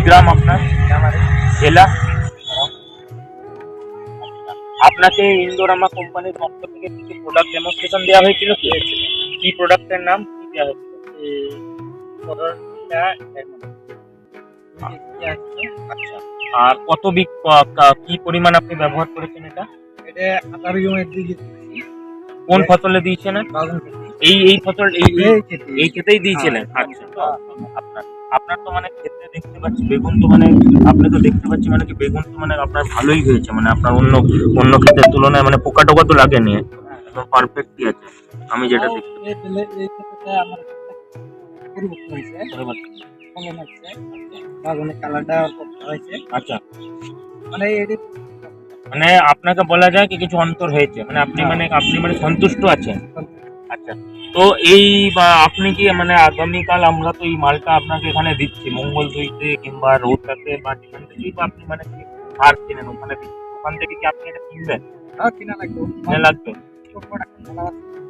গ্রাম আপনার? জেলা? আপনাকে ইন্দোরামা কোম্পানির পক্ষ থেকে কিছু প্রোডাক্ট ডেমনস্ট্রেশন দেওয়া হয়েছিল কি? কি প্রোডাক্টের নাম কি দেওয়া হয়েছিল? আচ্ছা। আর কত কি পরিমাণ আপনি ব্যবহার করেছেন এটা? এটা 18 ইউনিট দিয়ে কোন ফসলে দিয়েছেন? এই ফসল এই ক্ষেতেই দিয়েছিলেন? আচ্ছা। আপনার আপনার তো মানে ক্ষেত্রে দেখতে পাচ্ছি বেগুন তো মানে আপনি তো দেখতে পাচ্ছি মানে কি বেগুন তো মানে আপনার ভালোই হয়েছে মানে আপনার অন্য অন্য ক্ষেতের তুলনায় মানে পোকা টোকা তো লাগেনি, একদম পারফেক্টই আছে আমি যেটা দেখতে এই ক্ষেত্রে আমার পরিবর্তন হয়েছে, ফলন হচ্ছে, বাগানের কালারটা হয়েছে। আচ্ছা, মানে এটি মানে আপনাকে বলা যায় কি কিছু অন্তর হয়েছে মানে আপনি সন্তুষ্ট আছেন? আচ্ছা। তো এই বা আপনি কি মানে আগামীকাল আমরা তো এই মালটা আপনাকে এখানে দিচ্ছি মঙ্গল দইতে কিংবা রোডটাতে বা যেখান থেকেই বা আপনি মানে কি সার কেনেন ওখানে দিচ্ছি ওখান থেকে কি আপনি এটা কিনবেন? কিনা লাগবে, কিনে লাগবে? প্রোডাকশন ভালো আছে।